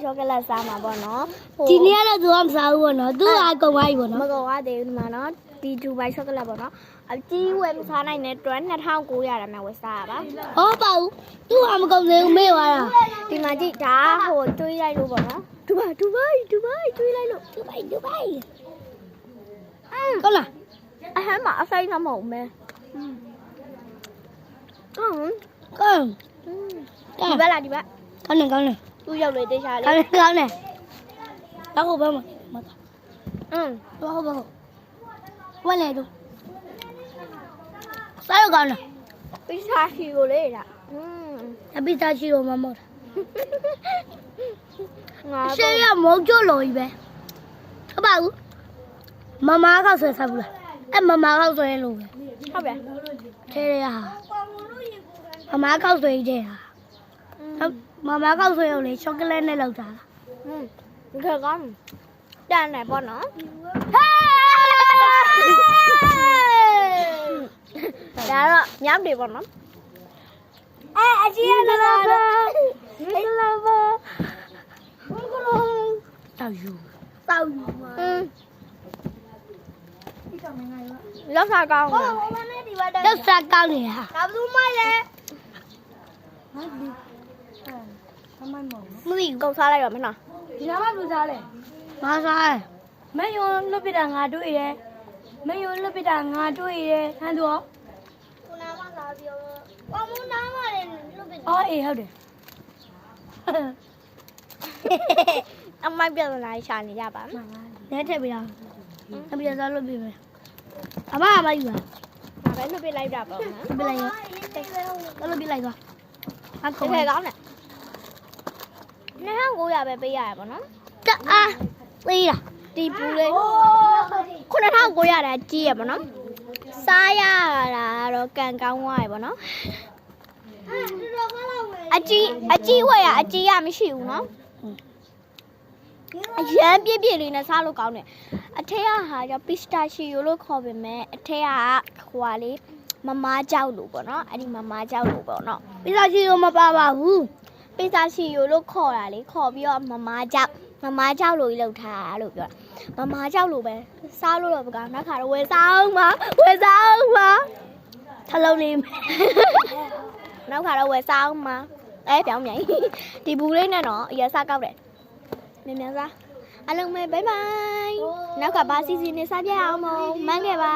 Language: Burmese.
chocolate စားမှာပေါ့နော် ဒီနေ့ကတော့သူကမစားဘူးပေါ့နော်သူကအကုန်သွားပြီပေါ့ မ နော် ကုန်ရသေးဘူးဒီမှာနော်ဒီ Dubai chocolate ပေါ့နော်အကြီးဝယ်မစားနိုင်တဲ့အတွက်2900ရမယ်ဝယ်စားရပါ ဟောပါဘူးသူကမကုန်သေးဘူးမေ့သွားတာ ဒီမှာကြည့်ဒါဟိုတွေးလိုက်လို့ပေါ့နော် Dubai တွေးလိုက်လို့ Dubai ဟုတ်လား အဟမ်းမှာအဆိုင်တော့မဟုတ်မဲကောင်း ကောင်း ဒီဘက်လားဒီဘက် ကောင်းတယ် သူ့ရောက်လေတေချာလေး ကောင်းတယ်တော့ဟုတ်ပါမမတော့ဟုတ်ပါဝက်လေတော့စားရကောင်းတယ် ပိစာချီကိုလေလား အပိသားရှိတော့မမော့တာ ငါ ရှေ့ရမုံကျလို့ကြီးပဲဟုတ်ပါဘူးမမကောက်ဆွဲစားဘူးလားအဲ့မမကောက်ဆွဲလို့ပဲ ဟုတ်ဗျာ ထဲရဟာမမကောက်ဆွဲကြီးတဲ့ဟာမမကောက်ဆွဲရုံလေချောကလက်နဲ့လောက်တာလား ဒီခါကောင်းတန်တယ်ပေါ့နော်ဒါတော့ညောင်တယ်ပေါ့နော် အကြီးရလာလာတောက်ယူပါ လောက်စားကောင်းလား တော့စားကောင်းနေဟာ ဒါဘူးမလဲ မသိ ကုန်စားလိုက်တော့မနော် ဒီနားမလူစားလဲမစားမယုံလွတ်ပြတာငါတွေ့ရဲမယုံလွတ်ပြတာငါတွေ့ရဲဟန်တော့ ခုနကလာပြောပေါမနာမလည်းလွတ်ပြီ အော်အေးဟုတ်တယ် အမိုက်ပြဿနာရှာနေကြပါ နဲထည့်ပြတော့အပြည့်စားလွတ်ပြမယ်အမမယူပါ ငါပဲလွတ်ပြလိုက်တာပေါ့နော် ပြလိုက်ရောလွတ်ပြလိုက်သွားအ တ ကုန် ကယ်ကောင်းတယ်2900ပဲပေးရရပါတော့ တအားသေးတာ ဒီပူလေး9900တာကြီးရပါတော့စားရတာတော့ကန်ကောင်းသွားရပါတော့အကြီးဝယ်ရအကြီးရမရှိဘူးနော်အရန်ပြည့်ပြည့်လေးနဲ့စားလို့ကောင်းတယ်အထက်ကဟာကျပစ္စတာရှီယိုလို့ခေါ်ပေမဲ့အထက်ကဟိုဟာလေးမမားကြောက်လို့ပေါ့နော်အဲ့ဒီမမားကြောက်လို့ပေါ့နော် ပြစားချီတော့မပါပါဘူး ပစ္စတာရှီယိုလို့ခေါ်တာလေခေါ်ပြီးတော့မမားကြောက်လို့ကြီးလောက်ထားတာလို့ပြောတာမမားကြောက်လို့ပဲစားလို့တော့မကောင်းနောက်ခါတော့ဝယ်စားအောင်ပါထလုံးလေး နောက်ခါတော့ဝယ်စားအောင်ပါပြောင်းမြိုင်ဒီဘူးလေးနဲ့တော့အရင်စားကောက်တယ်မြန်မြန်စားအလုံးမဲဘိုင်ဘိုင်နောက်ကဘာစီစီနဲ့စားပြအောင်မမန်းခဲ့ပါ